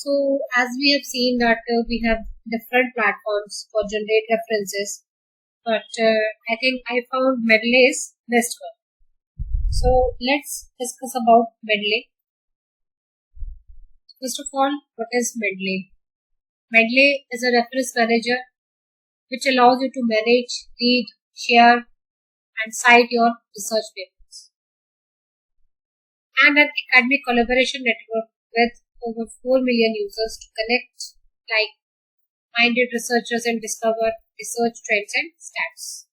So as we have seen that we have different platforms for generate references, but I think I found Mendeley's best one. So let's discuss about Mendeley. First of all, what is Mendeley? Mendeley is a reference manager which allows you to manage, read, share and cite your research papers, and an academic collaboration network with over 4 million users to connect like-minded researchers and discover research trends and stats.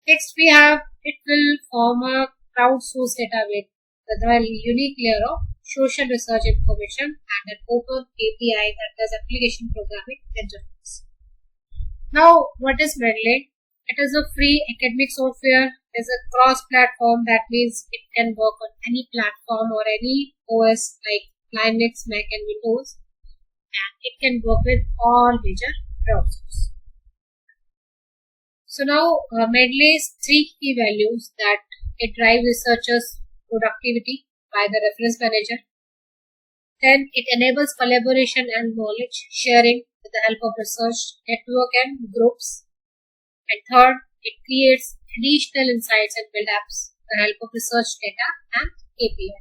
Next we have, it will form a crowdsourced database with a unique layer of social research information and an open API that does application programming interface. Now, what is Mendeley? It is a free academic software. It is a cross-platform. That means it can work on any platform or any OS like Linux, Mac and Windows, and it can work with all major browsers. So now Mendeley's three key values that it drives researchers' productivity by the reference manager. Then it enables collaboration and knowledge sharing with the help of research network and groups. And third, it creates additional insights and build-ups with the help of research data and API.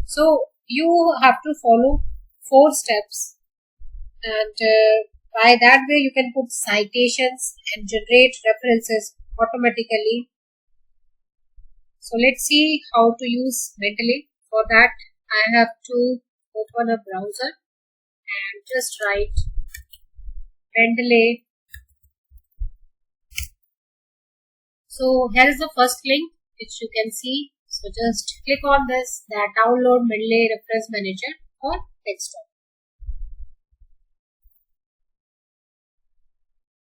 So you have to follow 4 steps, and by that way you can put citations and generate references automatically. So let's see how to use Mendeley. For that I have to open a browser and just write Mendeley. So here is the first link which you can see. So just click on this, that download Mendeley reference manager for desktop.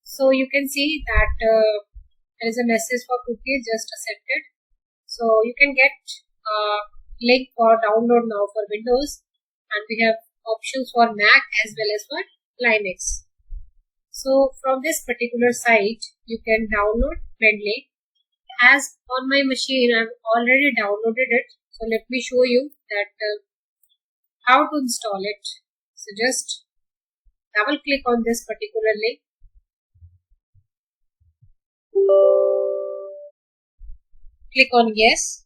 So you can see that there is a message for cookies, just accepted. So you can get a link for download now for Windows, and we have options for Mac as well as for Linux. So from this particular site you can download Mendeley. As on my machine I've already downloaded it, so let me show you that how to install it. So just double click on this particular link. Click on yes.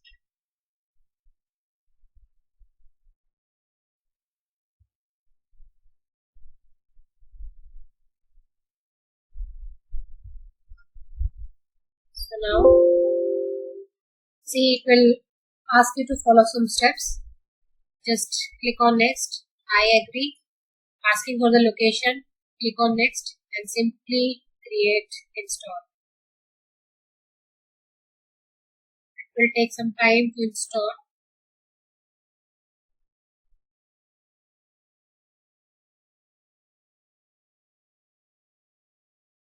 So now see, it will ask you to follow some steps. Just click on next. I agree. Asking for the location, click on next and simply create install. It will take some time to install.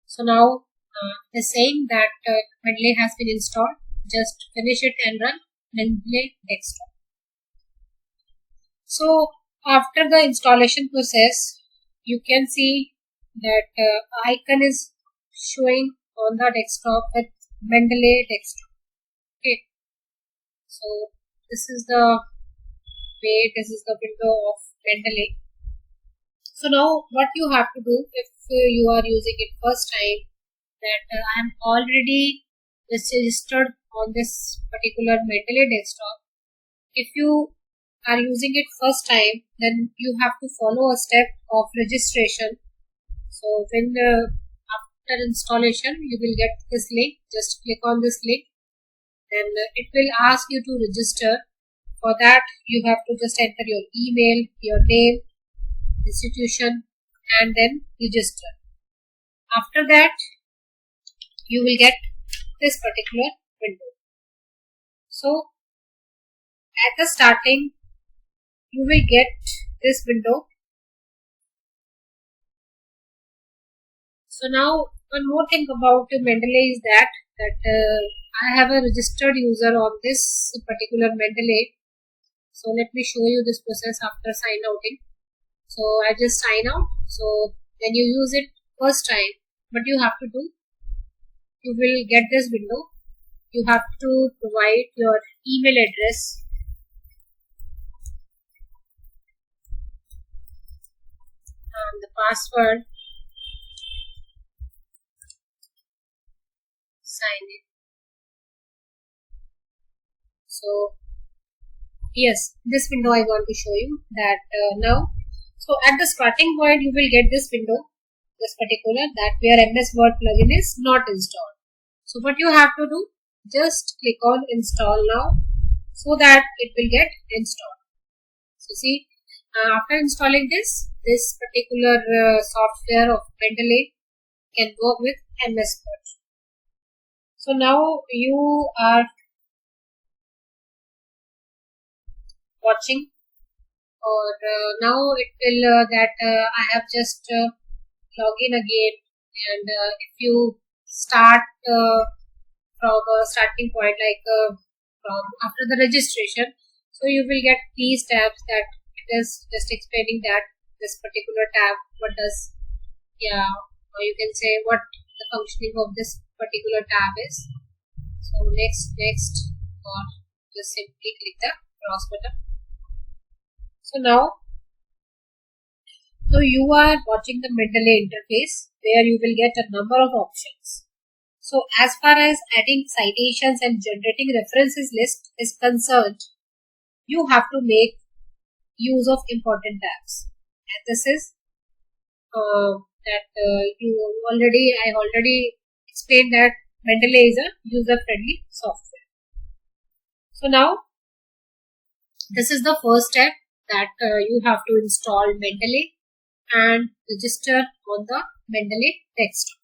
So now it is saying that Mendeley has been installed. Just finish it and run Mendeley Desktop. So after the installation process, you can see that icon is showing on the desktop with Mendeley Desktop. Okay, so this is the window of Mendeley. So now what you have to do if you are using it first time, that I am already registered on this particular Mendeley Desktop. If you are using it first time, then you have to follow a step of registration. So when after installation you will get this link. Just click on this link, then it will ask you to register. For that you have to just enter your email, your name, institution and then register. After that you will get this particular window. So at the starting you will get this window. So now one more thing about Mendeley is that I have a registered user on this particular Mendeley. So let me show you this process after sign outing. So I just sign out. So when you use it first time, what you have to do, you will get this window. You have to provide your email address. and the password, sign in. So yes, this window I want to show you that now. So at the starting point you will get this window, this particular, that where MS Word plugin is not installed. So what you have to do, just click on install now so that it will get installed. So see, after installing this particular software of Mendeley can work with MS Word. So now you are watching, or now it will that I have just log in again, and if you start from a starting point, like from after the registration, so you will get these tabs that it is just explaining that this particular tab what does, yeah, or you can say what the functioning of this particular tab is. So next, or just simply click the cross button. So now, so you are watching the Mendeley interface where you will get a number of options. So as far as adding citations and generating references list is concerned, you have to make use of important tabs. And this is that I already explained that Mendeley is a user-friendly software. So now, this is the first step, that you have to install Mendeley and register on the Mendeley Desktop.